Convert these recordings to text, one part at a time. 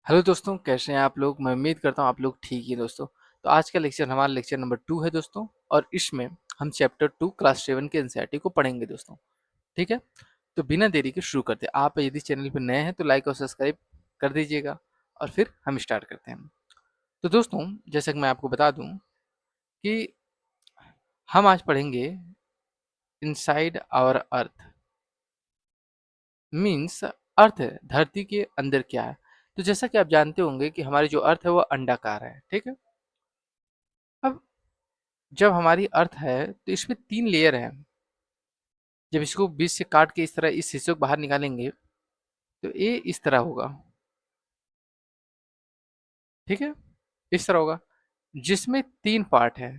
Hello दोस्तों, कैसे हैं आप लोग। मैं उम्मीद करता हूँ आप लोग ठीक ही दोस्तों। तो आज का लेक्चर हमारा लेक्चर नंबर 2 है दोस्तों। और इसमें हम चैप्टर 2 क्लास 7 के एनसीईआरटी को पढ़ेंगे दोस्तों। ठीक है, तो बिना देरी के शुरू करते हैं। आप यदि चैनल पर नए हैं तो लाइक और सब्सक्राइब कर दीजिएगा और फिर हम स्टार्ट करते हैं। तो दोस्तों, जैसा कि मैं आपको बता दूं कि हम आज पढ़ेंगे inside our earth. Means earth धरती के अंदर क्या है। तो जैसा कि आप जानते होंगे कि हमारी जो अर्थ है वो अंडाकार है। ठीक है, अब जब हमारी अर्थ है तो इसमें 3 लेयर हैं। जब इसको बीच से काट के इस तरह इस हिस्से को बाहर निकालेंगे तो ये इस तरह होगा। ठीक है, इस तरह होगा जिसमें 3 पार्ट है।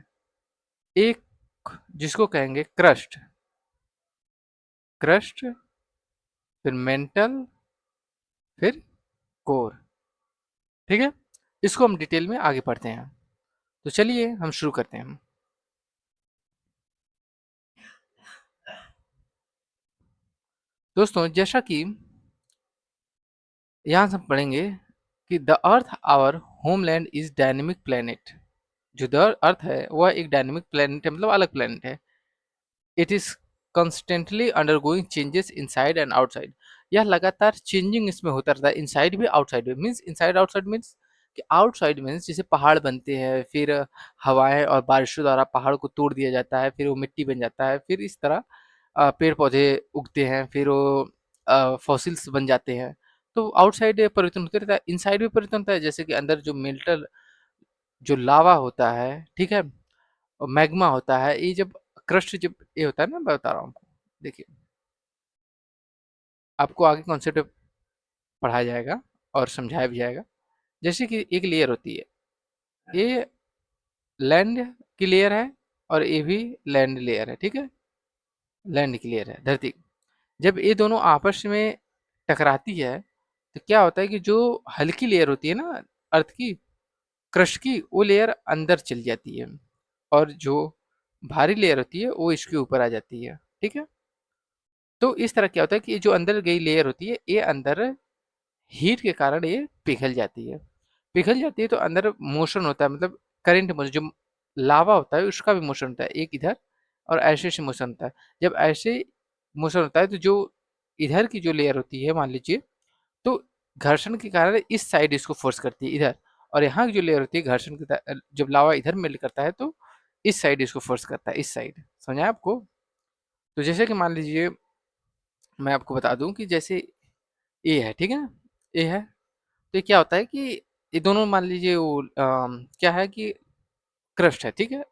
एक जिसको कहेंगे क्रस्ट, क्रस्ट फिर मेंटल फिर कोर। ठीक है, इसको हम डिटेल में आगे पढ़ते हैं। तो चलिए हम शुरू करते हैं। दोस्तों, जैसा कि यहाँ से हम पढ़ेंगे कि the earth our homeland is dynamic planet. जो द अर्थ है वह एक डायनेमिक प्लेनेट है, मतलब अलग प्लेनेट है। It is constantly undergoing changes inside and outside. यह लगातार चेंजिंग इसमें होता रहता है, इनसाइड भी आउटसाइड भी। मीन्स इनसाइड आउटसाइड मीन्स कि आउटसाइड मीन्स जैसे पहाड़ बनते हैं, फिर हवाएं और बारिशों द्वारा पहाड़ को तोड़ दिया जाता है, फिर वो मिट्टी बन जाता है, फिर इस तरह पेड़ पौधे उगते हैं, फिर वो फॉसिल्स बन जाते हैं। तो आउटसाइड परिवर्तन होते रहता है, इनसाइड भी परिवर्तन होता है। जैसे कि अंदर जो मेल्टर जो लावा होता है, ठीक है, और मैग्मा होता है, ये जब क्रस्ट जब ये होता है ना, मैं बता रहा हूँ आपको। देखिए, आपको आगे कॉन्सेप्ट पढ़ाया जाएगा और समझाया भी जाएगा। जैसे कि एक लेयर होती है, ये लैंड की लेयर है और ये भी लैंड लेयर है। ठीक है, लैंड की लेयर है, धरती। जब ये दोनों आपस में टकराती है तो क्या होता है कि जो हल्की लेयर होती है ना अर्थ की, क्रस्ट की, वो लेयर अंदर चली जाती है और जो भारी लेयर होती है वो इसके ऊपर आ जाती है। ठीक है, तो इस तरह क्या होता है कि जो अंदर गई लेयर होती है ये अंदर हीट के कारण ये पिघल जाती है। पिघल जाती है तो अंदर मोशन होता है, मतलब करंट मोशन। जो लावा होता है उसका भी मोशन होता है, एक इधर और ऐसे ऐसे मोशन होता है। जब ऐसे मोशन होता है तो जो इधर की जो लेयर होती है, मान लीजिए, तो घर्षण के कारण इस साइड इसको फोर्स करती है इधर, और यहाँ की जो लेयर होती है घर्षण के जब लावा इधर मेल्ट करता है तो इस साइड इसको फोर्स करता है, इस साइड। समझा आपको। तो जैसे कि मान लीजिए मैं आपको बता दूं कि जैसे ए है, ठीक है ना, ए है, तो ये क्या होता है कि ये दोनों मान लीजिए वो क्या है कि क्रस्ट है, ठीक है,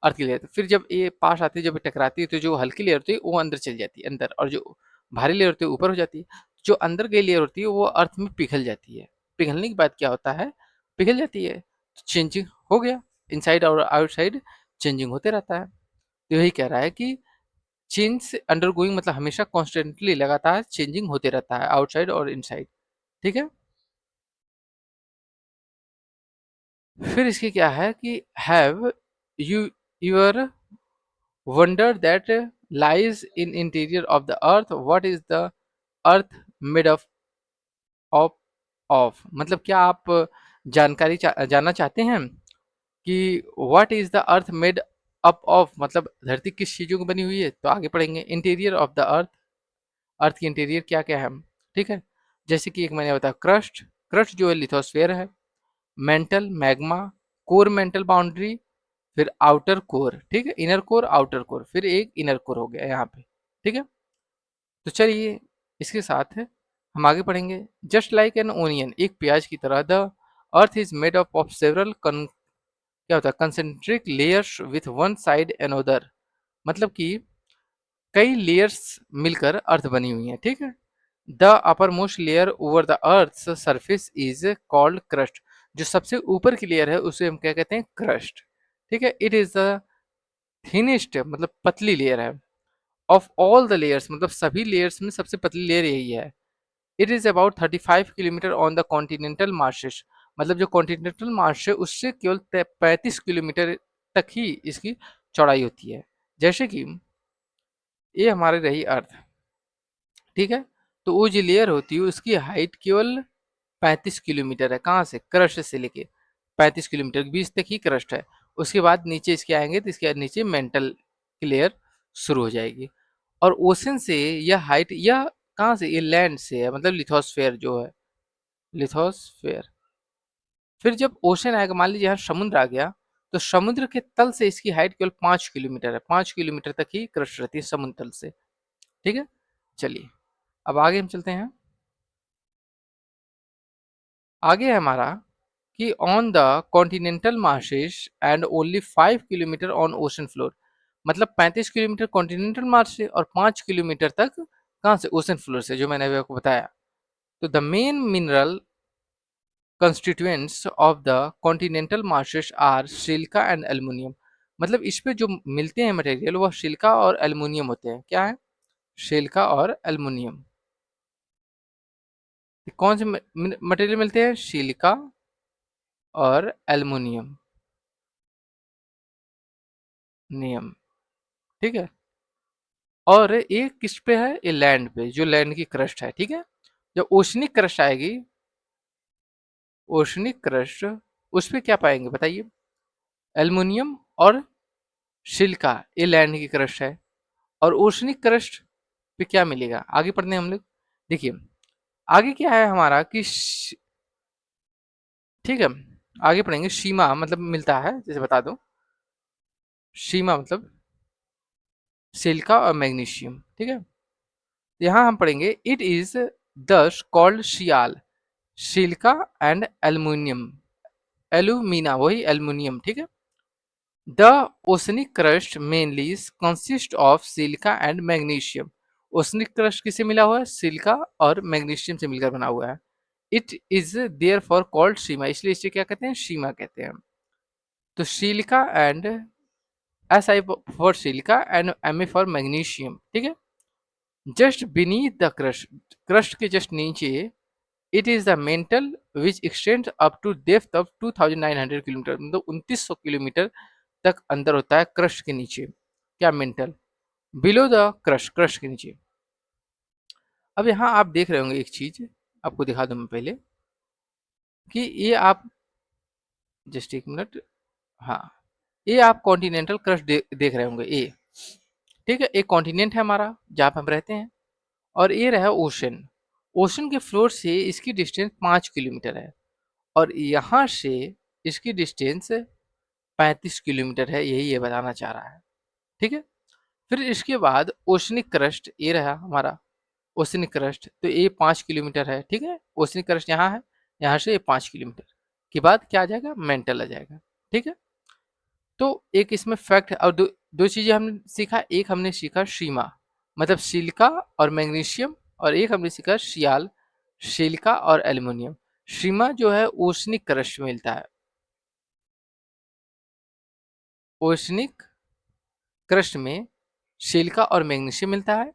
अर्थ की लेयर। फिर जब ये पास आती है, जब ये टकराती है तो जो हल्की लेयर होती है वो अंदर चली जाती है अंदर, और जो भारी लेयर होती है ऊपर हो जाती है। जो अंदर की लेयर होती है वो अर्थ में पिघल जाती है। पिघलने के बाद क्या होता है, पिघल जाती है तो चेंजिंग हो गया, इनसाइड और आउटसाइड चेंजिंग होते रहता है। तो यही कह रहा है कि चेंज अंडरगोइंग मतलब हमेशा कॉन्स्टेंटली लगातार चेंजिंग होते रहता है, आउटसाइड और इनसाइड। ठीक है, फिर इसकी क्या है कि have you your wonder that lies in interior of the earth, what is the earth made of of मतलब क्या आप जानकारी जानना चाहते हैं कि what is the earth made up of, मतलब धरती किस चीजों की बनी हुई है। तो आगे पढ़ेंगे इंटीरियर ऑफ द अर्थ, अर्थ की इंटीरियर क्या क्या है। ठीक है, जैसे कि एक मैंने बताया क्रस्ट, क्रस्ट जो है लिथोस्फेयर है, mental magma, core mantle boundary, फिर आउटर कोर। ठीक है, इनर कोर आउटर कोर, फिर एक इनर कोर हो गया यहाँ पे। ठीक है, तो चलिए इसके साथ हम आगे पढ़ेंगे। जस्ट लाइक एन ओनियन, एक प्याज की तरह, the earth is made up of several क्या होता है concentric layers with one side and other, मतलब कि कई लेयर्स मिलकर अर्थ बनी हुई हैं। ठीक है, the upper most layer over the earth surface is called crust. जो सबसे ऊपर की लेयर है उसे हम क्या कहते हैं, क्रस्ट। ठीक है, इट इज द थिनेस्ट मतलब पतली लेयर है, ऑफ ऑल द लेयर्स मतलब सभी लेयर्स में सबसे पतली लेयर यही है। It is about 35 kilometre on the continental marches, मतलब जो कॉन्टिनेंटल मार्श है उससे केवल 35 किलोमीटर तक ही इसकी चौड़ाई होती है। जैसे कि ये हमारे रही अर्थ, ठीक है, तो वो जो लेयर होती है उसकी हाइट केवल 35 किलोमीटर है। कहाँ से? क्रस्ट से लेके 35 किलोमीटर के बीच तक ही क्रस्ट है। उसके बाद नीचे इसके आएंगे तो इसके बाद नीचे मेंटल क्लियर शुरू हो जाएगी। और ओशन से यह हाइट, यह कहाँ से? ये लैंड से है, मतलब लिथोस्फेयर जो है, लिथोस्फेयर। फिर जब ओशन आएगा, मान लीजिए यहाँ समुद्र आ गया, तो समुद्र के तल से इसकी हाइट केवल 5 किलोमीटर है। 5 किलोमीटर तक ही क्रस्ट रहती है समुद्र तल से। ठीक है, चलिए अब आगे हम चलते हैं। आगे है हमारा कि on the continental marches and only 5 kilometre on ocean floor, मतलब 35 किलोमीटर कॉन्टिनेंटल मार्श से और 5 किलोमीटर तक कहाँ से? ओशन फ्लोर से, जो मैंने अभी आपको बताया। तो the main mineral constituents of the continental marshes are silica and aluminium, मतलब इस पे जो मिलते हैं मटेरियल वो सिलिका और एल्युमिनियम होते हैं। क्या है? सिलिका और एल्युमिनियम। कौन से मटेरियल मिलते हैं? सिलिका और एल्युमिनियम, नियम। ठीक है, और एक किस पे है? ये लैंड पे, जो लैंड की क्रस्ट है। ठीक है, जब ओशनिक क्रस्ट आएगी, ओशनिक क्रस्ट, उस पे क्या पाएंगे बताइए? एल्युमिनियम और सिलिका, ये लैंड की क्रस्ट है। और ओशनिक क्रस्ट पे क्या मिलेगा? आगे पढ़ने हम लोग। देखिए आगे क्या है हमारा कि ठीक है, आगे पढ़ेंगे। सीमा मतलब मिलता है, जैसे बता दो, सीमा मतलब सिलिका और मैग्नीशियम। ठीक है, यहाँ हम पढ़ेंगे it is thus called sial, silica and aluminium, alumina वही एल्युमिनियम। ठीक है, the oceanic crust mainly consist of silica and magnesium. Oceanic crust किससे मिला हुआ है? सिलिका और मैग्नीशियम से मिलकर बना हुआ है। It is therefore called sima, इसलिए इसे क्या कहते हैं? सीमा कहते हैं। तो silica and, S I for silica and M A for magnesium. ठीक है, just beneath the crust, crust के जस्ट नीचे it is the mantle which extend up to depth of 2900 kilometre, मतलब 2900 किलोमीटर तक अंदर होता है क्रस्ट के नीचे। क्या? Mental. Below the crust, crust के नीचे। अब यहाँ आप देख रहे होंगे एक चीज, आपको दिखा दूं मैं पहले कि ये आप जस्ट एक मिनट, हाँ, ये आप कॉन्टिनेंटल क्रस्ट देख रहे होंगे ये। ठीक है, एक कॉन्टिनेंट है हमारा जहाँ पे हम रहते हैं, और ये रहा ओशन। ओशन के फ्लोर से इसकी डिस्टेंस 5 किलोमीटर है, और यहाँ से इसकी डिस्टेंस 35 किलोमीटर है, यही ये बताना चाह रहा है। ठीक है, फिर इसके बाद ओशनिक क्रस्ट ये रहा हमारा, ओशनिक क्रस्ट, तो ये 5 किलोमीटर है। ठीक है, ओशनिक क्रस्ट यहाँ है, यहाँ से ये 5 किलोमीटर के बाद क्या आ जाएगा? मेंटल आ जाएगा। ठीक है, तो एक इसमें फैक्ट और दो चीजें हमने सीखा। एक हमने सीखा सीमा मतलब सिलिका और मैग्नीशियम, और एक हमने सीखा सियाल, सिलिका और एल्युमिनियम। सीमा जो है ओशनिक क्रस्ट में मिलता है, ओशनिक क्रस्ट में सिलिका और मैग्नीशियम मिलता है।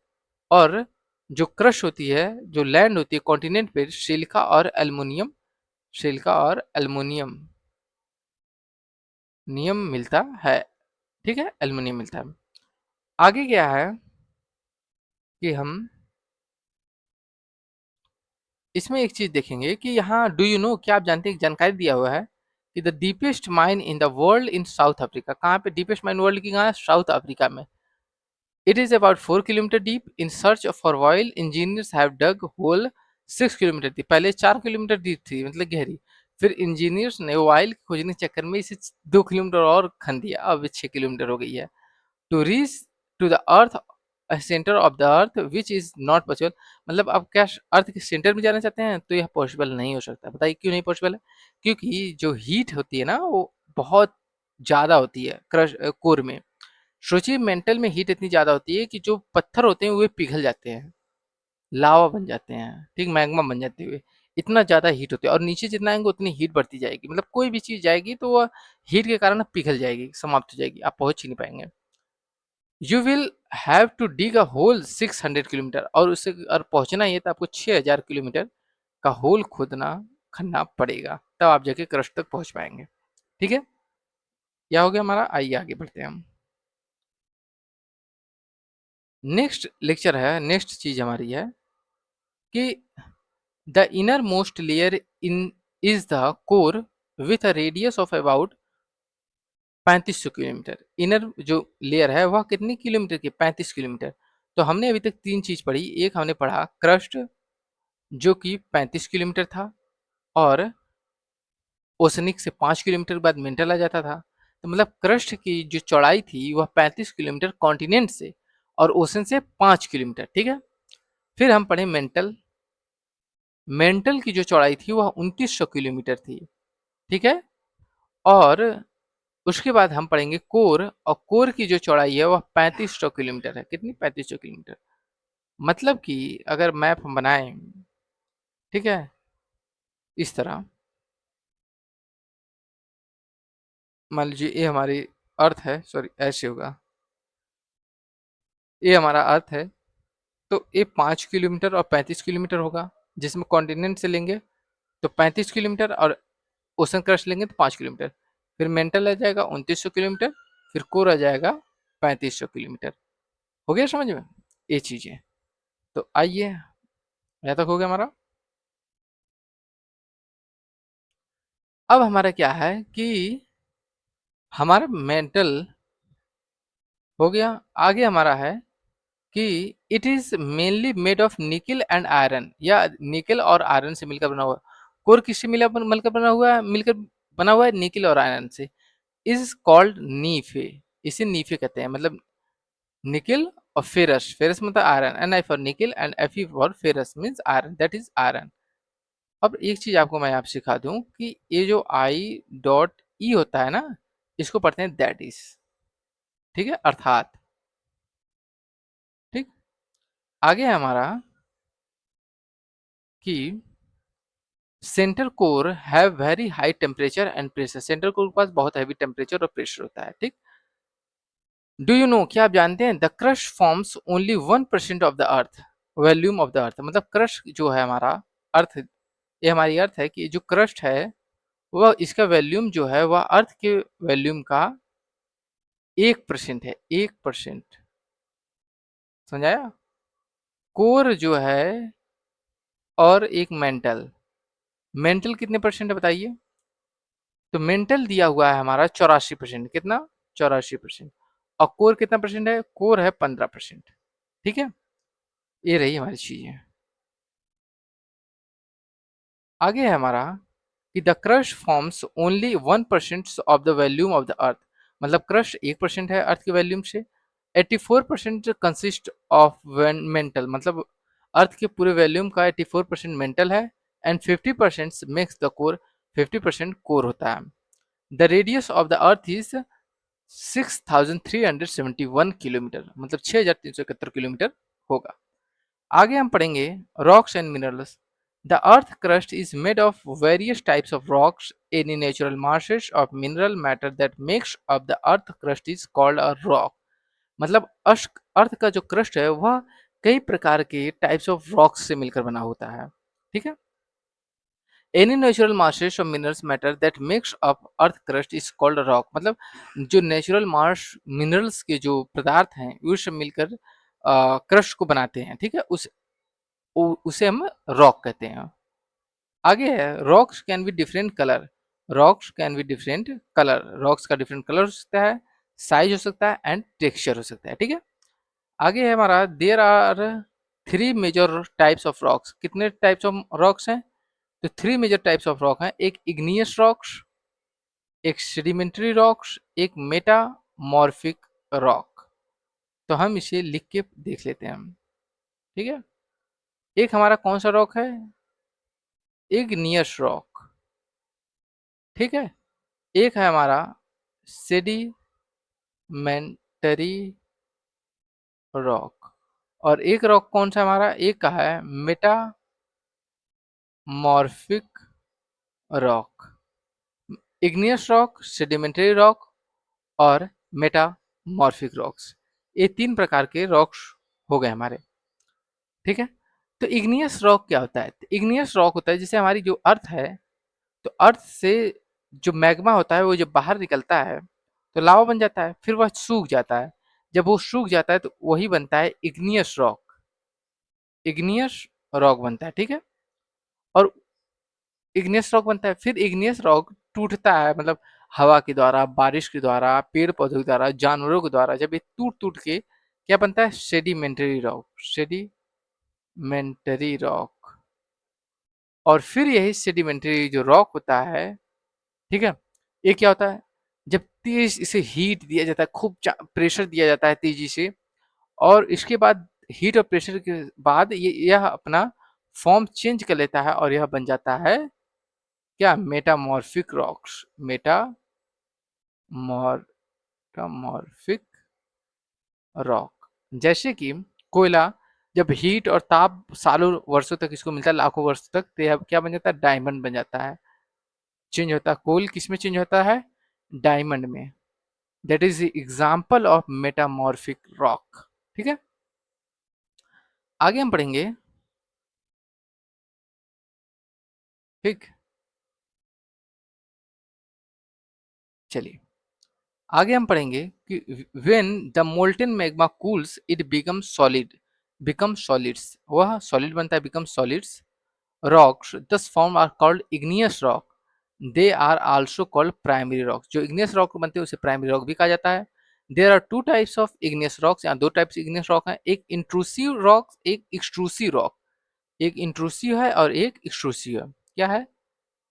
और जो क्रस्ट होती है, जो लैंड होती है कॉन्टिनेंट पे, सिलिका और एल्युमिनियम, सिलिका और एल्युमिनियम नियम मिलता है। ठीक है, एल्युमिनियम मिलता है। आगे क्या है कि हम इसमें एक चीज देखेंगे कि यहाँ डू यू नो, क्या आप जानते हैं? जानकारी दिया हुआ है कि the deepest mine in the world in South Africa, कहाँ पे डीपेस्ट माइन वर्ल्ड की? कहाँ है? साउथ अफ्रीका में। It is about 4 kilometre deep in search for oil, engineers have dug hole 6 kilometre deep, पहले 4 किलोमीटर डीप थी, मतलब गहरी। फिर इंजीनियर्स ने ऑयल खोजने के चक्कर में इसे 2 किलोमीटर और खन दिया, अब 6 किलोमीटर हो गई है। To reach to the earth centre of the earth which is not possible, मतलब आप क्या अर्थ के सेंटर में जाना चाहते हैं? तो यह पॉसिबल नहीं हो सकता। बताइए क्यों नहीं पॉसिबल है? क्योंकि जो हीट होती है ना, वो बहुत ज़्यादा होती है क्रश कोर में। सोचिए मेंटल में हीट इतनी ज़्यादा होती है कि जो पत्थर होते हैं वे पिघल जाते हैं, लावा बन जाते हैं, ठीक, मैग्मा बन जाते हुए। इतना ज़्यादा हीट होती है, और नीचे जितना आएंगे उतनी हीट बढ़ती जाएगी, मतलब कोई भी चीज़ जाएगी तो वह हीट के कारण पिघल जाएगी, समाप्त हो जाएगी, आप पहुंच ही नहीं पाएंगे। You will have to dig a hole 600 kilometre, और उससे अगर पहुंचना ही है तो आपको 6000 किलोमीटर का होल खोदना खनना पड़ेगा, तब आप जाके क्रस्ट तक पहुंच पाएंगे। ठीक है, यह हो गया हमारा। आइए आगे बढ़ते हैं हम। नेक्स्ट लेक्चर है, नेक्स्ट चीज हमारी है कि The innermost layer in is the core with a radius of about 3500 kilometre. Inner जो लेयर है वह कितनी किलोमीटर की? 35 किलोमीटर। तो हमने अभी तक तीन चीज पढ़ी। एक हमने पढ़ा क्रस्ट जो कि 35 किलोमीटर था, और ओसनिक से 5 किलोमीटर के बाद मेंटल आ जाता था। तो मतलब क्रस्ट की जो चौड़ाई थी वह 35 किलोमीटर कॉन्टिनेंट से, और ओशन से 5 किलोमीटर। ठीक है। फिर हम पढ़े मेंटल। मेंटल की जो चौड़ाई थी वह 2900 किलोमीटर थी। ठीक है। और उसके बाद हम पढ़ेंगे कोर, और कोर की जो चौड़ाई है वह 3500 किलोमीटर है। कितनी? 3500 किलोमीटर। मतलब कि अगर मैप हम बनाएं, ठीक है, इस तरह, मान लीजिए ये हमारी अर्थ है, सॉरी ऐसे होगा, ये हमारा अर्थ है। तो ये 5 किलोमीटर और 35 किलोमीटर होगा, जिसमें कॉन्टिनेंट से लेंगे तो 35 किलोमीटर, और ओशन क्रस्ट लेंगे तो 5 किलोमीटर। फिर मेंटल आ जाएगा 2900 किलोमीटर, फिर कोर आ जाएगा 3500 किलोमीटर। हो गया समझ में ये चीजें? तो आइए, यहाँ तक हो गया हमारा। अब हमारा क्या है कि हमारा मेंटल हो गया। आगे हमारा है कि it is mainly made of निकल एंड आयरन, या निकल और आयरन से मिलकर बना हुआ। कोर किससे मिलकर बना हुआ है? मिलकर बना हुआ है निकल और आयरन से। Is called nife. इसे नीफे कहते हैं। मतलब निकल और फेरस, फेरस मतलब iron, N I for nickel and F E for ferrous means iron, that is iron. अब एक चीज आपको मैं यहाँ सिखा दूं कि ये जो आई डॉट ई होता है ना, इसको पढ़ते हैं दैट इज। ठीक है, अर्थात। ठीक। आगे है हमारा कि centre core have very high temperature and pressure. Centre core के पास बहुत हैवी टेम्परेचर और प्रेशर होता है। ठीक। डू यू नो, क्या आप जानते हैं, the crust forms only 1% of the earth volume of the अर्थ। मतलब क्रस्ट जो है हमारा अर्थ, ये हमारी अर्थ है कि जो क्रस्ट है वह, इसका वॉल्यूम जो है वह अर्थ के वॉल्यूम का 1% है। 1%। समझाया? कोर जो है, और एक मेंटल। मेंटल कितने परसेंट है बताइए? तो मेंटल दिया हुआ है हमारा 84%। कितना? 84%। और कोर कितना परसेंट है? कोर है 15%। ठीक है। ये रही हमारी चीजें। आगे है हमारा कि the crust forms only 1% of the volume of the अर्थ। मतलब क्रस्ट 1% है अर्थ के वॉल्यूम से। 84% कंसिस्ट ऑफ मेंटल। मतलब अर्थ के पूरे वॉल्यूम का 84% मेंटल है, and 50% makes the core. 50% core होता है। The radius of the earth is 6371 kilometre, मतलब 6371 किलोमीटर होगा। आगे हम पढ़ेंगे rocks and minerals. The earth crust is made of various types of rocks, any natural masses of mineral matter that makes of the earth crust is called a rock. मतलब अर्थ का जो crust है वह कई प्रकार के टाइप्स ऑफ रॉक्स से मिलकर बना होता है। ठीक है। Any natural masses of minerals matter that makes up earth crust is called rock. मतलब जो नेचुरल मास मिनरल्स के जो पदार्थ हैं वो सब मिलकर क्रस्ट को बनाते हैं। ठीक है। उसे हम रॉक कहते हैं। आगे है rocks can be different colour. Rocks can be different colour. Rocks का डिफरेंट कलर हो सकता है, साइज हो सकता है, एंड टेक्सचर हो सकता है। ठीक है। आगे है हमारा there are three major types of rocks. कितने टाइप्स ऑफ रॉक्स हैं? तो three major types of rock हैं। एक इग्नियस रॉक्स, एक सेडिमेंट्री रॉक्स, एक मेटामॉर्फिक रॉक। तो हम इसे लिख के देख लेते हैं हम। ठीक है। एक हमारा कौन सा रॉक है? Igneous rock. ठीक है। एक है हमारा सेडिमेंटरी रॉक, और एक रॉक कौन सा हमारा? एक का है metamorphic rock. Igneous rock, sedimentary rock, और मेटामॉर्फिक रॉक्स, ये तीन प्रकार के रॉक्स हो गए हमारे। ठीक है। तो इग्नियस रॉक क्या होता है? तो इग्नियस रॉक होता है जैसे हमारी जो अर्थ है, तो अर्थ से जो मैग्मा होता है वो जब बाहर निकलता है तो लावा बन जाता है, फिर वह सूख जाता है। जब वो सूख जाता है तो वही बनता है इग्नियस रॉक। इग्नियस रॉक बनता है। ठीक है। और इग्नियस रॉक बनता है। फिर इग्नियस रॉक टूटता है, मतलब हवा के द्वारा, बारिश के द्वारा, पेड़ पौधों के द्वारा, जानवरों के द्वारा, जब ये टूट टूट के क्या बनता है, सेडिमेंटरी रॉक, सेडिमेंटरी रॉक। और फिर यही सेडिमेंटरी जो रॉक होता है, ठीक है, ये क्या होता है, जब तेज इसे हीट दिया जाता है, खूब प्रेशर दिया जाता है तेजी से, और इसके बाद हीट और प्रेशर के बाद यह अपना फॉर्म चेंज कर लेता है और यह बन जाता है क्या, मेटामॉर्फिक रॉक्स, मेटामॉर्फिक रॉक। जैसे कि कोयला जब हीट और ताप सालों वर्षों तक इसको मिलता है, लाखों वर्षों तक, तो यह क्या बन जाता है, डायमंड बन जाता है। चेंज होता है, कोल किस में चेंज होता है, डायमंड में। That is the example of metamorphic rock. ठीक है, आगे हम पढ़ेंगे। ठीक, चलिए आगे हम पढ़ेंगे कि when the molten magma cools it become solids, वह सॉलिड बनता है, become solids. Rocks thus form are called igneous rock, they are also called primary rocks. जो इग्नियस रॉक बनते हैं उसे प्राइमरी रॉक भी कहा जाता है। There are two types of igneous rocks, यहाँ दो टाइप्स इग्नियस रॉक हैं, एक इंट्रूसिव रॉक, एक एक्सट्रूसिव रॉक। एक इंट्रूसिव है और एक एक्सट्रूसिव है। क्या है,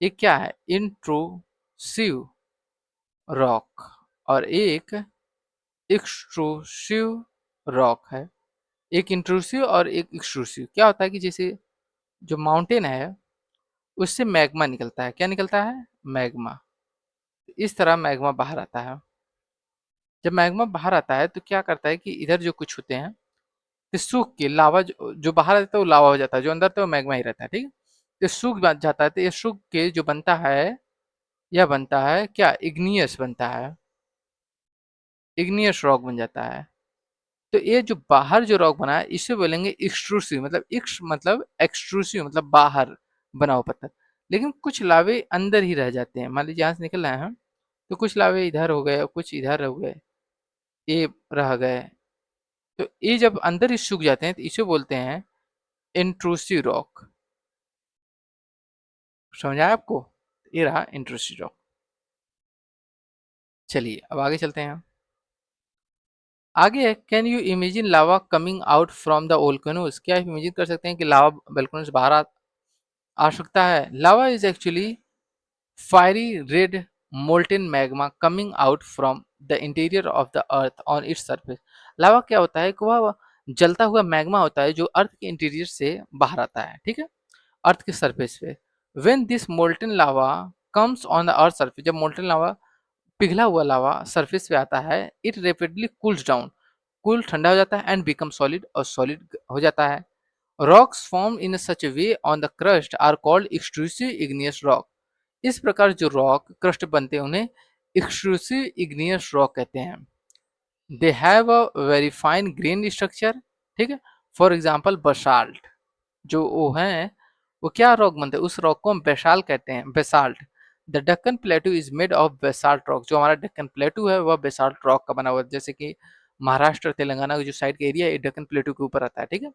एक क्या है, इंट्रूसिव रॉक, और एक एक्सट्रूसिव रॉक है। एक इंट्रूसिव और एक एक्सट्रूसिव। क्या होता है कि जैसे जो माउंटेन है उससे मैग्मा निकलता है, क्या निकलता है, मैग्मा। इस तरह मैग्मा बाहर आता है। जब मैग्मा बाहर आता है तो क्या करता है कि इधर जो कुछ होते हैं तो सूख के लावा, जो बाहर आता है वो लावा हो जाता है, जो अंदर था वो मैग्मा ही रहता है। ठीक है, तो सूख जाता है, तो ये सूख के जो बनता है, यह बनता है क्या, इग्नियस बनता है, इग्नियस रॉक बन जाता है। तो ये जो बाहर जो रॉक बना है इसे बोलेंगे एक्सट्रूसिव, मतलब एक्स मतलब एक्सट्रूसिव मतलब बाहर बना हुआ पत्थर। लेकिन कुछ लावे अंदर ही रह जाते हैं, मान लीजिए यहाँ से निकल रहे हैं तो कुछ लावे इधर हो गए, कुछ इधर हो गए, ये रह गए। तो ये जब अंदर ही सूख जाते हैं तो इसे बोलते हैं इंट्रूसिव रॉक। समझ आया आपको, ये रहा इंट्रूसिव रॉक। चलिए अब आगे चलते हैं। आगे है, can you imagine lava coming out from the volcanoes, क्या आप इमेजिन कर सकते हैं कि लावा वोल्केनो से बाहर आ सकता है। Lava is actually fiery red molten magma coming out from the interior of the earth on its surface. Lava क्या होता है कि वह जलता हुआ मैग्मा होता है जो अर्थ के इंटीरियर से बाहर आता है, ठीक है, अर्थ के सरफेस पे। When this molten lava comes on the earth surface, जब मोल्टेन लावा, पिघला हुआ लावा सरफेस पे आता है, it rapidly cools down, cool ठंडा हो जाता है, एंड बिकम सॉलिड, और सॉलिड हो जाता है। Rocks form in such way on the crust are called extrusive igneous rock. इस प्रकार जो रॉक क्रस्ट बनते हैं उन्हें एक्सट्रूसिव इग्नियस रॉक कहते हैं। They have a very fine grain structure, ठीक है, फॉर एग्जाम्पल बसाल्ट, जो वो हैं वो क्या रॉक बनते हैं, उस रॉक को हम बेसाल्ट कहते हैं, basalt. The Deccan प्लेटू is made of basalt rock, जो हमारा डक्कन प्लेटू है वह बेसाल्ट रॉक का बना हुआ है। जैसे कि महाराष्ट्र तेलंगाना का जो साइड का एरिया है डक्कन प्लेटू के ऊपर आता है, ठीक है,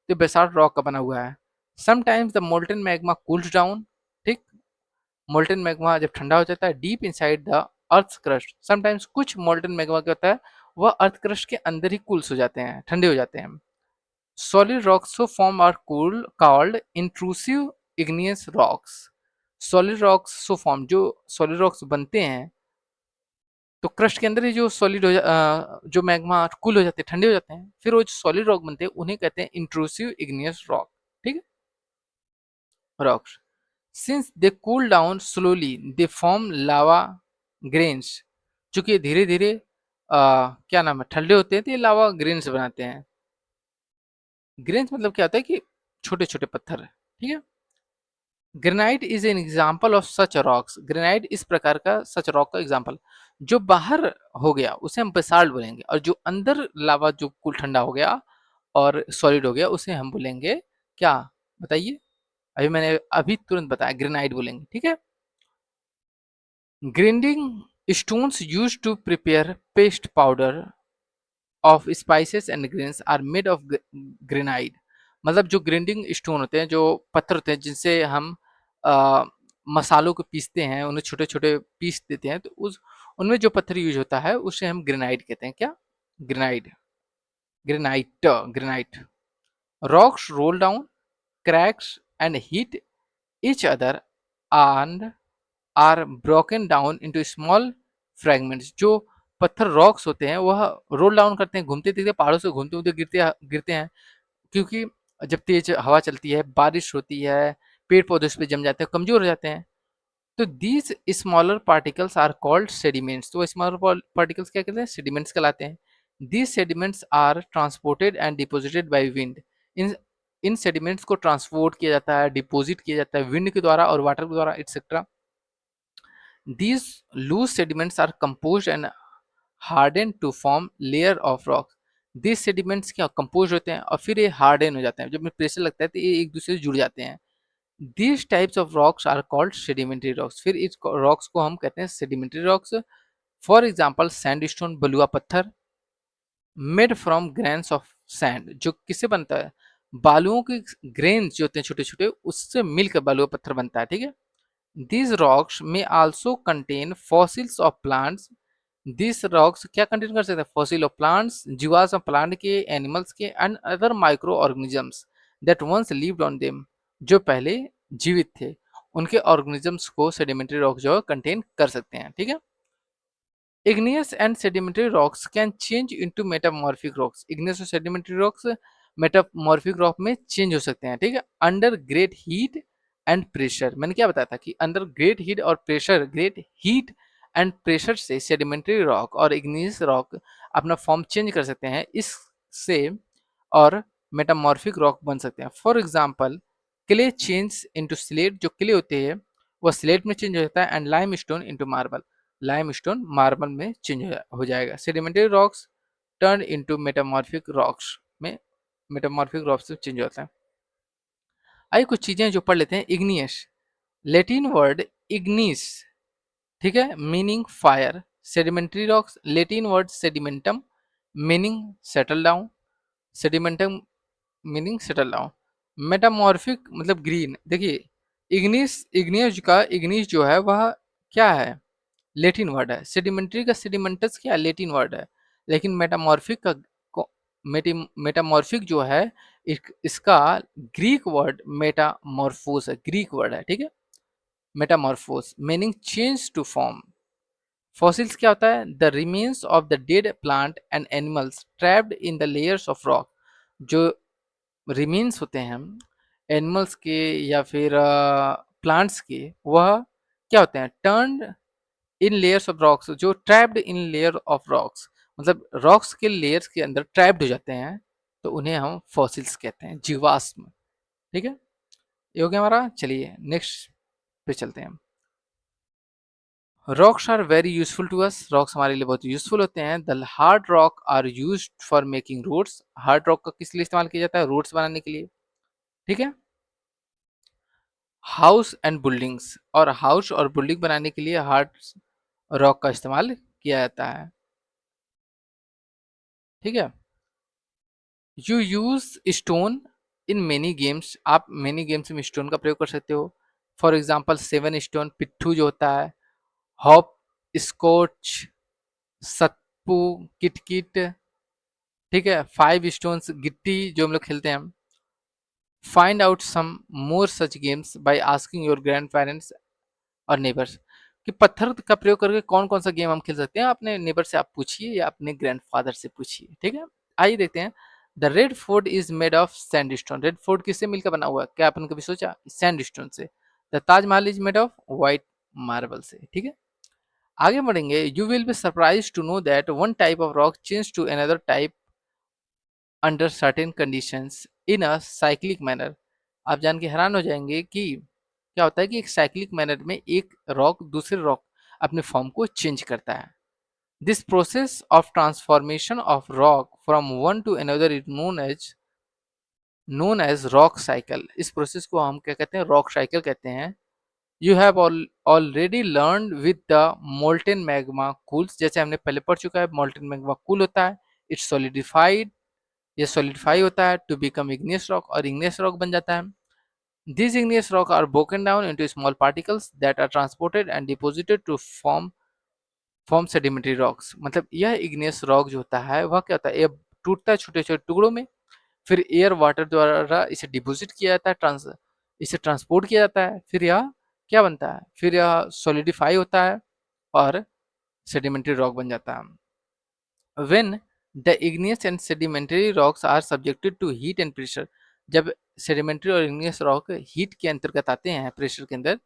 तो बेसाल्ट रॉक का बना हुआ है। Sometimes the molten magma cools down, ठीक, मोल्टेन मैग्मा जब ठंडा हो जाता है deep inside the earth crust, sometimes कुछ मोल्टेन मैग्मा क्या होता है वह अर्थ क्रस्ट के अंदर ही कूल्स हो जाते हैं, ठंडे हो जाते हैं। Solid rocks so form are cool called intrusive igneous rocks। Solid rocks so form, जो सॉलिड रॉक्स बनते हैं तो क्रस्ट के अंदर ही जो सॉलिड जो मैग्मा कूल हो जाते हैं, ठंडे हो जाते हैं, फिर वो जो सॉलिड रॉक बनते हैं उन्हें कहते हैं इंट्रूसिव इग्नियस रॉक। ठीक है, rocks since they cool down slowly they form lava grains। चूंकि धीरे धीरे क्या नाम है, ठंडे होते हैं तो ये लावा ग्रेन्स बनाते हैं। ग्रेन्स मतलब क्या होता है कि छोटे छोटे पत्थर, ठीक है। Granite is an example of such rocks, granite इस प्रकार का सच रॉक का एग्जाम्पल। जो बाहर हो गया उसे हम बेसाल्ट बोलेंगे, और जो अंदर लावा जो कूल ठंडा हो गया और सॉलिड हो गया उसे हम बोलेंगे क्या, बताइए, अभी मैंने अभी तुरंत बताया ग्रेनाइट बोलेंगे, ठीक है। Grinding stones used to prepare paste powder of spices and grains are made of granite। मतलब जो ग्राइंडिंग स्टोन होते हैं, जो पत्थर होते हैं जिनसे हम अ, मसालों को पीसते हैं, उन्हें छोटे-छोटे पीस देते हैं, तो उस उनमें जो पत्थर यूज़ होता है उसे हम ग्रेनाइट कहते हैं। क्या? Granite, granite, granite. Rocks roll down, cracks and hit each other and are broken down into small fragments. जो पत्थर रॉक्स होते हैं वह रोल डाउन करते हैं, घूमते-फिरते पहाड़ों से घूमते-घूमते गिरते हैं, क्योंकि जब तेज हवा चलती है, बारिश होती है, पेड़-पौधे उस पे जम जाते हैं, कमज़ोर हो जाते हैं। तो these smaller particles are called sediments. तो स्मॉलर पार्टिकल्स क्या कहते हैं? सेडिमेंट्स कहलाते हैं। These sediments are transported and deposited by wind. इन इन सेडिमेंट्स को ट्रांसपोर्ट किया जाता है, डिपॉजिट किया जाता है विंड के द्वारा और वाटर के द्वारा etcetera. These loose sediments are composed and hardened to form layer of rocks. These sediments क्या composed होते हैं और फिर ये harden हो जाते हैं, जब प्रेशर लगता है तो ये एक दूसरे से जुड़ जाते हैं। These types of rocks are called sedimentary rocks. फिर इस rocks को हम कहते हैं sedimentary rocks. For example, sandstone बलुआ पत्थर made from grains of sand, जो किससे बनता है? बालुओं के grains जो होते हैं छोटे छोटे, उससे मिलकर बलुआ पत्थर बनता है। ठीक है। These rocks may also contain fossils of plants. These rocks क्या contain कर सकते हैं? Fossil of plants, जीवाश्म प्लांट के, एनिमल्स के and other microorganisms that once lived on them, जो पहले जीवित थे, उनके ऑर्गेनिजम्स को सेडिमेंट्री रॉक जो कंटेन कर सकते हैं। ठीक है। Igneous and sedimentary rocks can change into metamorphic rocks. Igneous और sedimentary rocks metamorphic rock में change हो सकते हैं। ठीक है। Under great heat and pressure, मैंने क्या बताया था कि under great heat और pressure, great heat and pressure से sedimentary rock और igneous rock अपना फॉर्म चेंज कर सकते हैं, इससे और मेटामॉर्फिक रॉक बन सकते हैं। For example, clay change into slate, जो क्ले होते हैं वह स्लेट में चेंज हो जाता है, and lime stone into marble, lime stone marble में चेंज हो जाएगा। Sedimentary rocks turn into metamorphic rocks में, मेटामॉर्फिक रॉक्स से चेंज होता है। आइए कुछ चीजें जो पढ़ लेते हैं। इग्नियस, लेटिन वर्ड इग्निस, ठीक है, meaning fire. Sedimentary rocks, Latin word sedimentum, meaning settle down. Sedimentum meaning settle down. Metamorphic मतलब ग्रीन। देखिए, इग्निस, इग्नियस का इग्निस जो है वह क्या है? लेटिन वर्ड है। सेडिमेंट्री का सेडिमेंटस क्या लेटिन वर्ड है, लेकिन मेटामॉर्फिक का मेटामॉर्फिक जो है इसका ग्रीक वर्ड मेटामॉर्फोस है, ग्रीक वर्ड है। ठीक है। Metamorphose meaning change to form. Fossils क्या होता है? The remains of the dead plant and animals trapped in the layers of rock. जो रिमेन्स होते हैं एनिमल्स के या फिर प्लांट्स के, वह क्या होते हैं? Turned in layers of rocks, जो trapped in layer of rocks, मतलब रॉक्स के लेयर्स के अंदर ट्रैप्ड हो जाते हैं, तो उन्हें हम फॉसिल्स कहते हैं, जीवाश्म। ठीक है। ये हो गया हमारा। चलिए नेक्स्ट पे चलते हैं। Rocks are very useful to us. Rocks हमारे लिए बहुत यूजफुल होते हैं। The hard rock are used for making roads. Hard rock का किस लिए इस्तेमाल किया जाता है? रोड्स बनाने के लिए। ठीक है। हाउस एंड बिल्डिंग्स, और हाउस और बिल्डिंग बनाने के लिए हार्ड रॉक का इस्तेमाल किया जाता है। ठीक है। You use stone in many games. आप मेनी गेम्स में स्टोन का प्रयोग कर सकते हो। फॉर एग्जाम्पल, 7 स्टोन पिट्ठू जो होता है, हॉप स्कॉच, सत्पू, किटकिट। ठीक है। 5 स्टोन्स गिट्टी जो हम लोग खेलते हैं। Find out some more such games by asking your grandparents और नेबर्स। कि पत्थर का प्रयोग करके कौन कौन सा गेम हम खेल सकते हैं, अपने नेबर से आप पूछिए या अपने ग्रैंडफादर से पूछिए। ठीक है। आइए देखते हैं। The red fort is made of sandstone. Red fort किससे मिलकर बना हुआ है? क्या आपने कभी सोचा? सैंडस्टोन से। The Taj Mahal is made of white marble से। ठीक है। आगे बढ़ेंगे। You will be surprise to know that one type of rock change to another type under certain conditions in a cyclic manner. आप जान के हैरान हो जाएंगे कि क्या होता है कि एक साइक्लिक मैनर में एक रॉक दूसरे रॉक अपने फॉर्म को चेंज करता है। This process of transformation of rock from one to another is known as rock cycle. इस प्रोसेस को हम क्या कहते हैं? रॉक साइकिल कहते हैं। You have already learn with the molten magma cools. जैसे हमने पहले पढ़ चुका है, मोल्टेन मैग्मा कूल होता है, इट्स सॉलिडिफाइड ये सॉलिडिफाई होता है टू बिकम इग्नियस रॉक और इग्नियस रॉक बन जाता है। These igneous rocks are broken down into small particles that are transported and deposited to form sedimentary rocks। मतलब यह igneous rock जो होता है वह क्या होता है, ये टूटता है छोटे छोटे टुकड़ों में, फिर एयर वाटर द्वारा इसे डिपोजिट किया जाता है, इसे ट्रांसपोर्ट किया जाता है, फिर यह क्या बनता है, फिर यह सॉलिडिफाई होता है और सेडिमेंट्री रॉक बन जाता है। When the igneous and sedimentary rocks are subjected to heat and pressure, जब sedimentary और igneous rock heat के अंतर्गत आते हैं, प्रेशर के अंदर,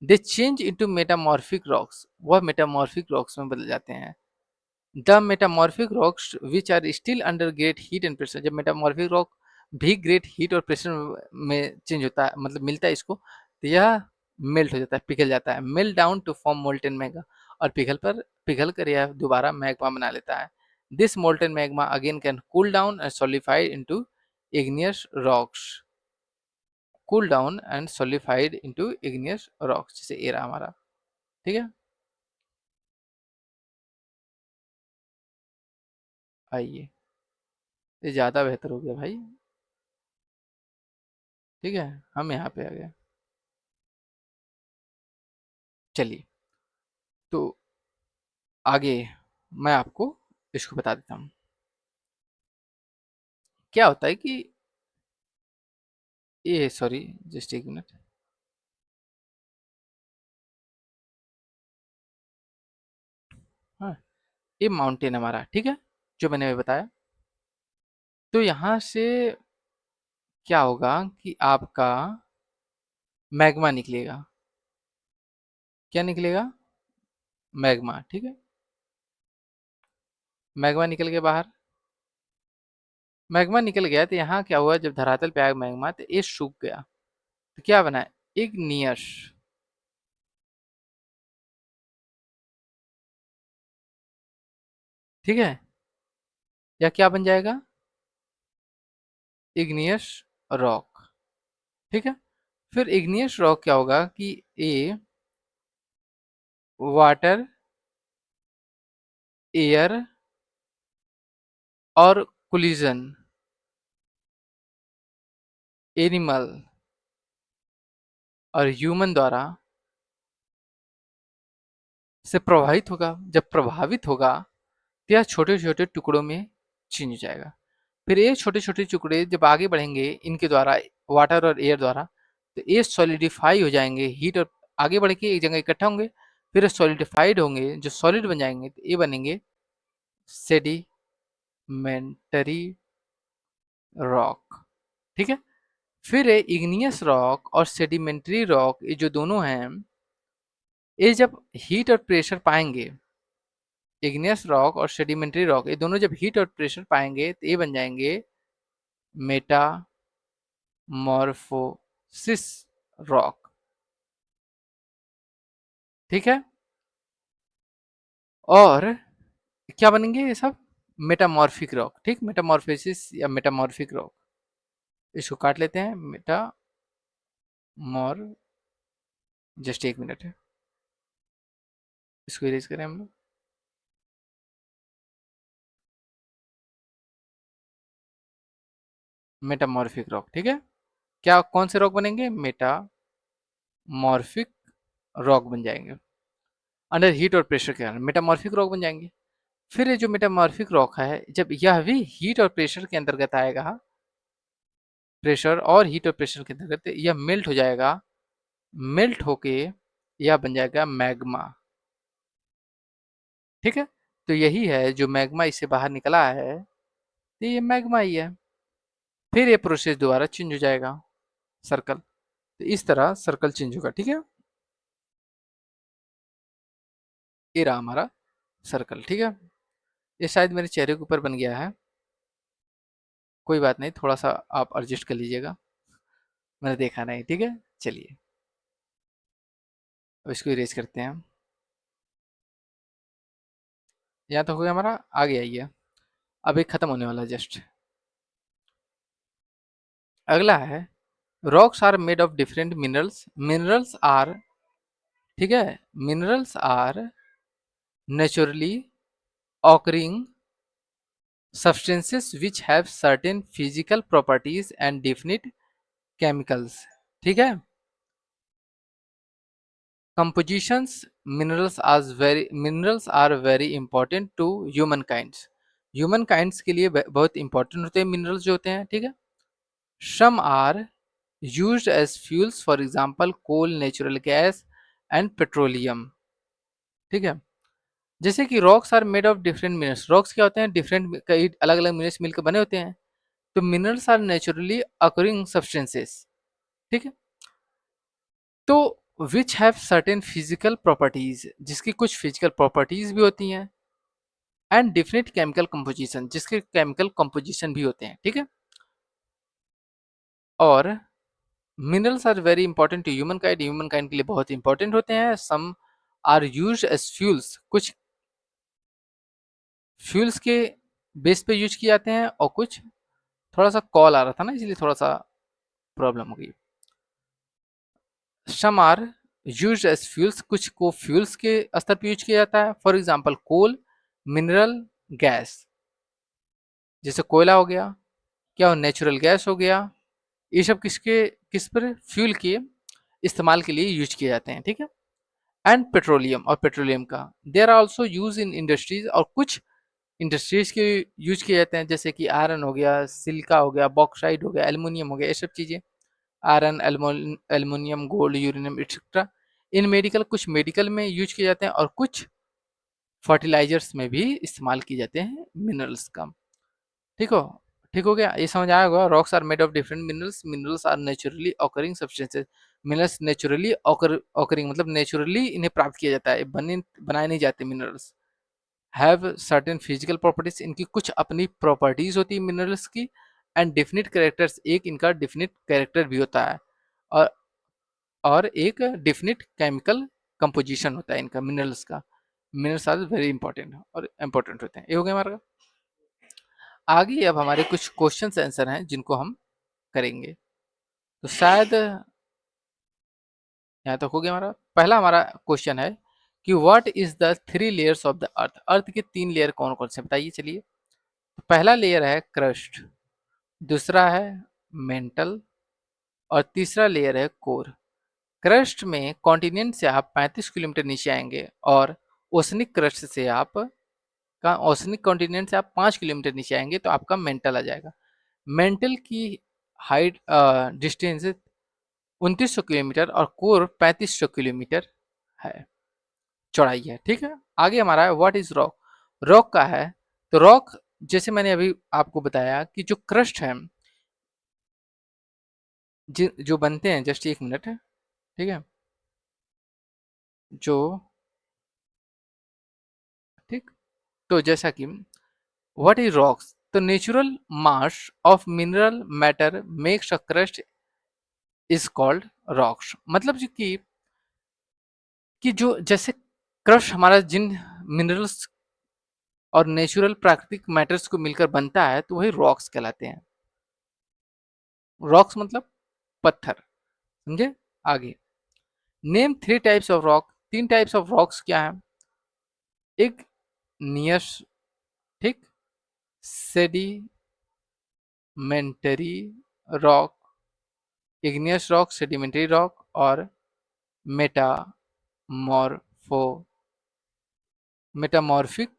they change into metamorphic rocks, वह metamorphic rocks में बदल जाते हैं। The metamorphic rocks which are still under great heat and pressure, जब metamorphic rock भी great heat और pressure में चेंज होता है, मतलब मिलता है इसको, तो यह मेल्ट हो जाता है, पिघल जाता है, melt down to form molten magma, और पिघल कर यह दोबारा मैग्मा बना लेता है। This molten magma again can cool down and solidified into igneous rocks, cool down and solidified into igneous rocks, जैसे ये रहा हमारा। ठीक है, आइए, ये ज़्यादा बेहतर हो गया भाई। ठीक है, हम यहाँ पे आ गए। चलिए, तो आगे मैं आपको इसको बता देता हूँ। क्या होता है कि ये, सॉरी, जस्ट एक मिनट। हाँ, ये माउंटेन हमारा, ठीक है, जो मैंने अभी बताया। तो यहाँ से क्या होगा कि आपका मैग्मा निकलेगा। क्या निकलेगा? मैग्मा, ठीक है। मैग्मा निकल के बाहर, मैग्मा निकल गया, तो यहाँ क्या हुआ, जब धरातल पे आया मैग्मा तो ये सूख गया, तो क्या बना? इग्नियस। ठीक है, या क्या बन जाएगा? Igneous rock. ठीक है, फिर इग्नियस रॉक क्या होगा कि ये वाटर, एयर और कोलिजन, एनिमल और ह्यूमन द्वारा से प्रभावित होगा। जब प्रभावित होगा तो यह छोटे छोटे टुकड़ों में छिन जाएगा। फिर ये छोटे छोटे टुकड़े जब आगे बढ़ेंगे इनके द्वारा, वाटर और एयर द्वारा, तो ये सॉलिडिफाई हो जाएंगे, हीट और आगे बढ़ के एक जगह इकट्ठा होंगे, फिर सॉलिडिफाइड होंगे, जो सॉलिड बन जाएंगे, तो ये बनेंगे सेडिमेंटरी रॉक। ठीक है, फिर इग्नियस रॉक और सेडिमेंट्री रॉक, ये जो दोनों हैं, ये जब हीट और प्रेशर पाएंगे, इग्नियस रॉक और सेडिमेंट्री रॉक, ये दोनों जब हीट और प्रेशर पाएंगे तो ये बन जाएंगे मेटामॉर्फोसिस रॉक। ठीक है, और क्या बनेंगे ये सब? Metamorphic rock. ठीक, मेटामॉर्फोसिस या मेटामॉर्फिक रॉक, इसको काट लेते हैं। मेटामॉर, जस्ट एक मिनट है, इसको इरेज करें हम लोग। मेटामॉर्फिक रॉक, ठीक है, क्या कौन से रॉक बनेंगे? मेटामॉर्फिक रॉक बन जाएंगे अंडर हीट और प्रेशर के कारण, मेटामॉर्फिक रॉक बन जाएंगे। फिर ये जो मेटामॉर्फिक रॉक है, जब यह भी हीट और प्रेशर के अंतर्गत आएगा, प्रेशर और हीट और प्रेशर के अंतर्गत यह मेल्ट हो जाएगा, मेल्ट होके यह बन जाएगा मैग्मा। ठीक है, तो यही है जो मैग्मा इससे बाहर निकला है, तो ये मैग्मा ही है। फिर ये प्रोसेस दोबारा चेंज हो जाएगा, सर्कल, तो इस तरह सर्कल चेंज होगा। ठीक है, ये रहा हमारा सर्कल। ठीक है, ये शायद मेरे चेहरे के ऊपर बन गया है, कोई बात नहीं, थोड़ा सा आप एडजस्ट कर लीजिएगा, मैंने देखा नहीं। ठीक है, चलिए, अब इसको इरेज करते हैं। यहाँ तो हो गया हमारा, आगे आइए, अब एक खत्म होने वाला है जस्ट। अगला है, rocks are made of different minerals, minerals are, ठीक है, minerals are naturally occurring substances which have certain physical properties and definite chemicals. ठीक है. Compositions minerals are very important to humankind. Humankind के लिए बहुत important होते हैं minerals जो होते हैं. ठीक है. Some are used as fuels, for example coal, natural gas and petroleum. ठीक है. जैसे कि rocks are made of different minerals. Rocks क्या होते हैं? डिफरेंट कई अलग अलग मिनरल्स मिलकर बने होते हैं. तो minerals are naturally occurring substances. ठीक है. तो which have certain physical properties, जिसकी कुछ फिजिकल प्रॉपर्टीज भी होती हैं, एंड डिफरेंट केमिकल कंपोजिशन, जिसके केमिकल कंपोजिशन भी होते हैं. ठीक है. और minerals are very important to humankind के लिए बहुत इंपॉर्टेंट होते हैं. Some are use as fuels. कुछ फ्यूल्स के बेस पे यूज किए जाते हैं, और कुछ, थोड़ा सा कॉल आ रहा था ना इसलिए थोड़ा सा प्रॉब्लम हो गई. Some are use as fuels. कुछ को फ्यूल्स के स्तर पर यूज किया जाता है. For example coal, mineral gas. जैसे कोयला हो गया, क्या हो, नेचुरल गैस हो गया. ये सब किस पर फ्यूल के इस्तेमाल के लिए यूज किए जाते हैं. ठीक है. एंड पेट्रोलियम, और पेट्रोलियम का they are also use in industries. और कुछ इंडस्ट्रीज के यूज किए जाते हैं, जैसे कि आयरन हो गया, सिल्का हो गया, बॉक्साइड हो गया, एल्युमिनियम हो गया, ये सब चीज़ें. Iron, aluminium, gold, uranium etcetera. इन मेडिकल, कुछ मेडिकल में यूज किए जाते हैं, और कुछ फर्टिलाइजर्स में भी इस्तेमाल किए जाते हैं मिनरल्स का. ठीक हो ठीक हो गया. ये समझ आया होगा. Rocks are made of different minerals. Minerals are naturally occurring substances. Minerals naturally occurring मतलब नेचुरली इन्हें प्राप्त किया जाता है, बनाए नहीं जाते. Minerals have certain physical properties. इनकी कुछ अपनी प्रॉपर्टीज होती है मिनरल्स की. And definite characters. एक इनका डेफिनेट कैरेक्टर भी होता है, और एक डेफिनेट केमिकल कंपोजिशन होता है इनका, मिनरल्स का. मिनरल्स आर वेरी इंपॉर्टेंट, और इंपॉर्टेंट होते हैं. ये हो गया हमारा. आगे अब हमारे कुछ क्वेश्चन आंसर हैं जिनको हम करेंगे. तो शायद यहाँ तक हो गया हमारा. पहला हमारा क्वेश्चन है कि what is the 3 layers of the earth. Earth के 3 लेयर कौन कौन से बताइए. चलिए. तो पहला लेयर है क्रस्ट, दूसरा है मेंटल, और तीसरा लेयर है कोर. क्रस्ट में कॉन्टिनेंट से आप 35 किलोमीटर नीचे आएंगे, और ओसनिक क्रस्ट से आप ओसनिक कॉन्टिनेंट से आप 5 किलोमीटर नीचे आएंगे तो आपका मेंटल आ जाएगा. मेंटल की हाइट डिस्टेंस 2900 किलोमीटर, और कोर 3500 किलोमीटर है, चौड़ाई है. ठीक है. आगे हमारा है व्हाट इज रॉक. रॉक का है. तो रॉक, जैसे मैंने अभी आपको बताया कि जो क्रस्ट है, जो बनते हैं, जस्ट एक मिनट. ठीक है. जो, ठीक. तो जैसा कि व्हाट इज रॉक्स. तो natural mass of mineral matter makes a crust is called rocks. मतलब जो कि जो जैसे क्रस्ट हमारा जिन मिनरल्स और नेचुरल प्राकृतिक मैटर्स को मिलकर बनता है, तो वही रॉक्स कहलाते हैं. रॉक्स मतलब पत्थर. समझे. आगे, name 3 types of rock. 3 types of rocks क्या है. एक नियस, ठीक, sedimentary rock, igneous rock, sedimentary rock, और मेटामॉर्फो मेटामॉर्फिक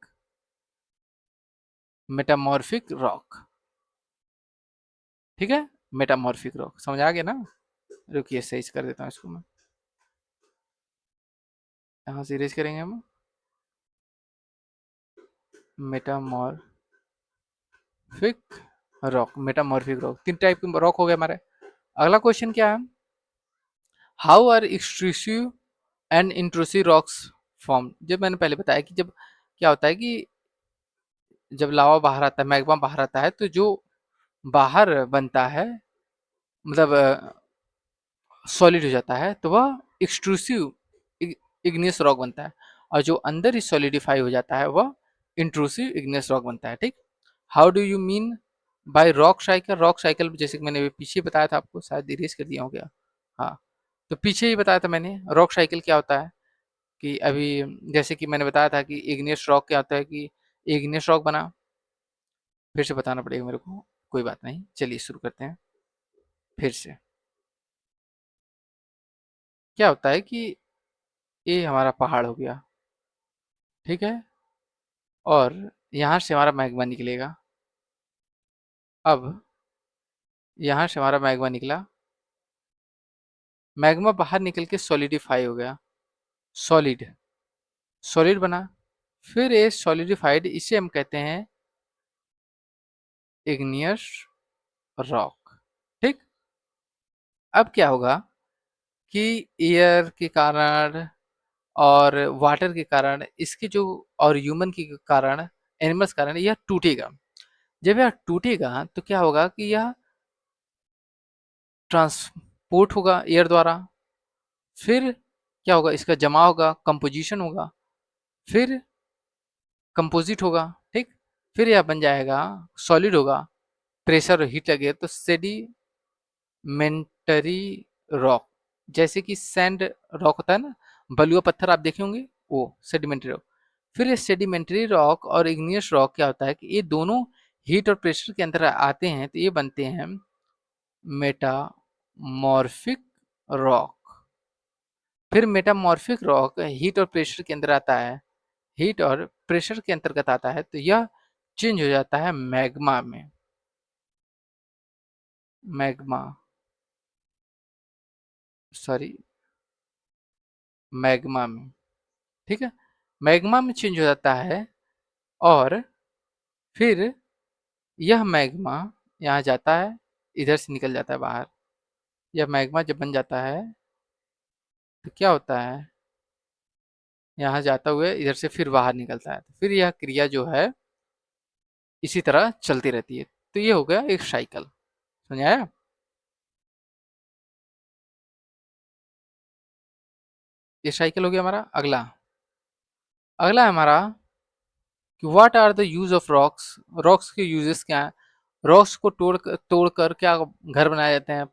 मेटामॉर्फिक रॉक. ठीक है. मेटामॉर्फिक रॉक समझ आ गया ना. रुकिए सही कर देता हूँ इसको मैं. यहाँ से इरेज करेंगे हम. Metamorphic rock, metamorphic rock, 3 type के रॉक हो गए हमारे. अगला क्वेश्चन क्या है. How are extrusive and intrusive rocks form. जब मैंने पहले बताया कि जब क्या होता है कि जब लावा बाहर आता है, मैग्मा बाहर आता है, तो जो बाहर बनता है, मतलब सॉलिड हो जाता है, तो वह एक्सट्रूसिव इग्नियस रॉक बनता है. और जो अंदर ही सॉलिडिफाई हो जाता है, वह इंट्रूसिव इग्नियस रॉक बनता है. ठीक. How do you mean by rock cycle. Rock cycle जैसे कि मैंने पीछे बताया था आपको, शायद इरेज कर दिया हो गया. हाँ. तो पीछे ही बताया था मैंने रॉक साइकिल क्या होता है. कि अभी जैसे कि मैंने बताया था कि इग्नियस रॉक क्या होता है, कि इग्नियस रॉक बना, फिर से बताना पड़ेगा मेरे को, कोई बात नहीं, चलिए शुरू करते हैं फिर से। क्या होता है कि ये हमारा पहाड़ हो गया, ठीक है, और यहाँ से हमारा मैग्मा निकलेगा। अब यहाँ से हमारा मैग्मा निकला, मैग्मा बाहर निकल के सॉलिडिफाई हो गया, सॉलिड, सॉलिड बना। फिर ये सॉलिडिफाइड, इसे हम कहते हैं इग्नियस रॉक, ठीक। अब क्या होगा कि एयर के कारण और वाटर के कारण, इसके जो, और ह्यूमन के कारण, एनिमल्स के कारण यह टूटेगा। जब यह टूटेगा तो क्या होगा कि यह ट्रांसपोर्ट होगा एयर द्वारा, फिर क्या होगा, इसका जमा होगा, कंपोजिशन होगा, फिर कंपोजिट होगा, ठीक। फिर यह बन जाएगा, सॉलिड होगा, प्रेशर और हीट लगे तो सेडिमेंटरी रॉक, जैसे कि सैंड रॉक होता है ना, बलुआ पत्थर आप देखे होंगे, वो सेडिमेंट्री रॉक। फिर ये सेडिमेंट्री रॉक और इग्नियस रॉक क्या होता है कि ये दोनों हीट और प्रेशर के अंदर आते हैं तो ये बनते हैं मेटामॉर्फिक रॉक। फिर मेटामॉर्फिक रॉक हीट और प्रेशर के अंदर आता है, हीट और प्रेशर के अंतर्गत आता है तो यह चेंज हो जाता है मैग्मा में, मैग्मा, सॉरी, मैग्मा में, ठीक है, मैग्मा में चेंज हो जाता है। और फिर यह मैग्मा यहाँ जाता है, इधर से निकल जाता है बाहर। यह मैग्मा जब बन जाता है तो क्या होता है, यहाँ जाता हुए इधर से फिर बाहर निकलता है, तो फिर यह क्रिया जो है इसी तरह चलती रहती है। तो ये हो गया एक साइकिल, समझ आया। ये साइकिल हो गया हमारा। अगला, अगला है हमारा कि what are the use of rocks, rocks के यूजेस क्या हैं। रॉक्स को तोड़ कर क्या घर बनाए जाते हैं,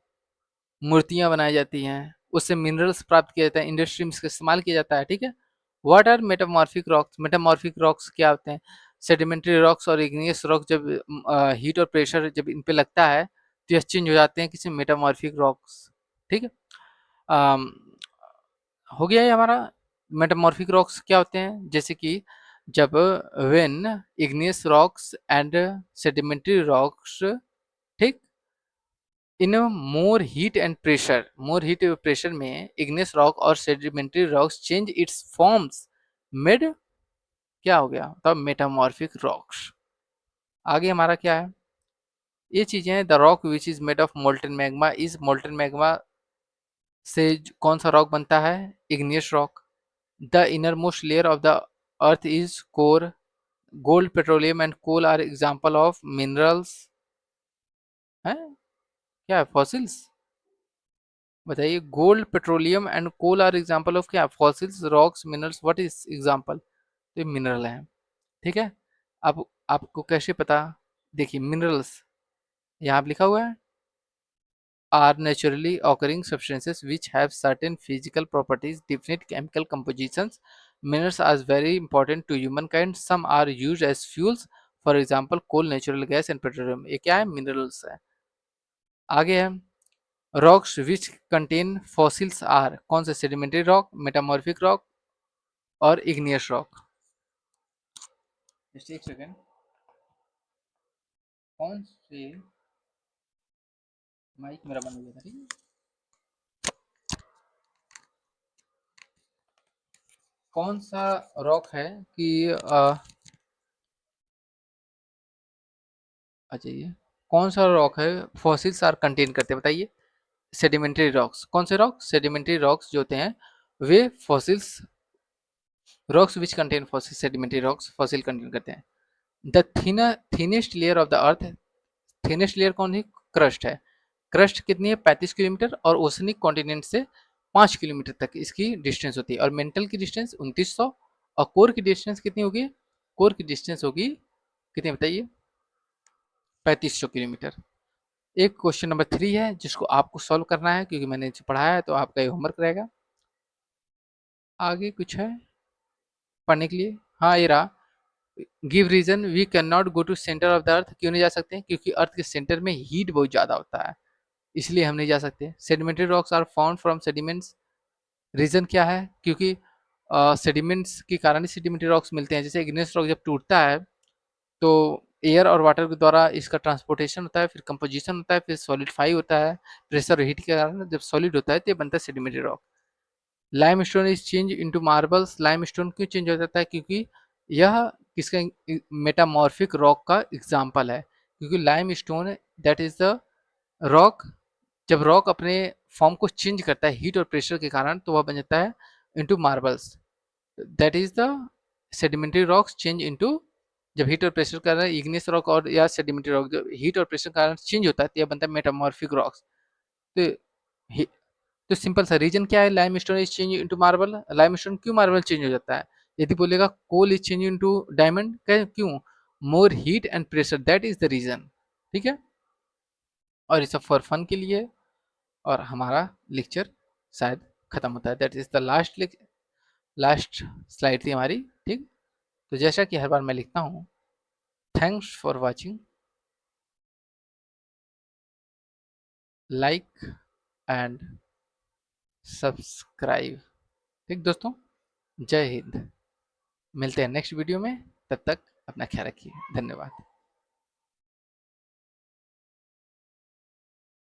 मूर्तियां बनाई जाती हैं, उससे मिनरल्स प्राप्त किए जाते हैं, इंडस्ट्री में इसका इस्तेमाल किया जाता है, ठीक है। What are metamorphic rocks, metamorphic rocks क्या होते हैं, सेडिमेंट्री रॉक्स और इग्नियस रॉक जब हीट और प्रेशर जब इन पे लगता है तो यह चेंज हो जाते हैं किसी मेटामॉर्फिक रॉक्स, ठीक है। अम, हो गया ये हमारा। मेटामॉर्फिक रॉक्स क्या होते हैं, जैसे कि जब when igneous rocks and sedimentary rocks, ठीक, in more heat and pressure, more heat pressure में इग्नियस रॉक और sedimentary rocks change its forms, mid, क्या हो गया तब मेटामॉर्फिक रॉक्स। आगे हमारा क्या है, ये चीजें, the rock which is made of molten magma, is molten magma से कौन सा रॉक बनता है, igneous rock. The innermost layer of the earth is core, gold, petroleum and coal are example of minerals, है क्या है, fossils. बताइए, gold, petroleum and coal are example of क्या, fossils, rocks, minerals, what is example, तो ये mineral है, ठीक है। अब आपको कैसे पता, देखिए मिनरल्स यहाँ पे लिखा हुआ है, are naturally occurring substances which have certain physical properties, definite chemical compositions. Minerals are very important to humankind. Some are used as fuels, for example coal, natural gas and petroleum. ये क्या है, minerals है। आगे है, rocks which contain fossils are, कौन से, sedimentary rock, metamorphic rock और igneous rock. Just एक सेकेंड, कौन से, माइक मेरा बंद हो गया था, ठीक है। कौन सा रॉक है कि अच्छा ये कौन सा रॉक है फॉसिल्स आर कंटेन करते हैं, बताइए। सेडिमेंट्री रॉक्स, कौन से रॉक, सेडिमेंट्री रॉक्स जो होते हैं वे fossils, rocks which contain fossil, sedimentary rocks fossil contain करते हैं। The thinnest layer of the earth, thinnest layer कौन है, क्रस्ट है। क्रस्ट कितनी है, 35 किलोमीटर, और ओशनिक कॉन्टिनेंट से 5 किलोमीटर तक इसकी डिस्टेंस होती है, और मेंटल की डिस्टेंस 2900, और कोर की डिस्टेंस कितनी होगी, कोर की डिस्टेंस होगी कितनी बताइए, 3500 किलोमीटर। एक क्वेश्चन नंबर 3 है जिसको आपको सॉल्व करना है, क्योंकि मैंने इसे पढ़ाया है तो आपका ये होमवर्क रहेगा। आगे कुछ है पढ़ने के लिए, हाँ ये रहा, give reason we can not go to centre of the earth, क्यों नहीं जा सकते? क्योंकि अर्थ के सेंटर में हीट बहुत ज़्यादा होता है, इसलिए हम नहीं जा सकते। Sedimentary rocks are found from sediments, reason क्या है? क्योंकि सेडिमेंट्स के कारण ही सेडिमेंट्री रॉक्स मिलते हैं। जैसे इग्नियस रॉक जब टूटता है तो एयर और वाटर के द्वारा इसका ट्रांसपोर्टेशन होता है, फिर कंपोजिशन होता है, फिर सॉलिडिफाई होता है प्रेशर और हीट के कारण। जब सॉलिड होता है तो ये बनता है sedimentary rock. Limestone is change into marbles, limestone क्यों चेंज हो जाता है? क्योंकि यह किसका मेटामॉर्फिक रॉक का एग्जाम्पल है। क्योंकि limestone that is the rock, जब रॉक अपने फॉर्म को चेंज करता है हीट और प्रेशर के कारण तो वह बन जाता है into marbles. That is the sedimentary rocks change into, जब हीट और प्रेशर के कारण इग्नियस रॉक और या सेडिमेंट्री रॉक जब हीट और प्रेशर के कारण चेंज होता है तो यह बनता है मेटामॉर्फिक रॉक्स। तो तो सिंपल सा रीजन क्या है? Limestone is change into marble. Limestone क्यों मार्बल चेंज हो जाता है? यदि बोलेगा coal is change into diamond, क्यों? More heat and pressure, that is the reason. ठीक है, और ये सब फॉर फन के लिए। और हमारा लेक्चर शायद खत्म होता है, that is the last slide थी हमारी। ठीक, तो जैसा कि हर बार मैं लिखता हूँ, thanks for watching, like and subscribe. ठीक दोस्तों, जय हिंद। मिलते हैं नेक्स्ट वीडियो में, तब तक अपना ख्याल रखिए, धन्यवाद।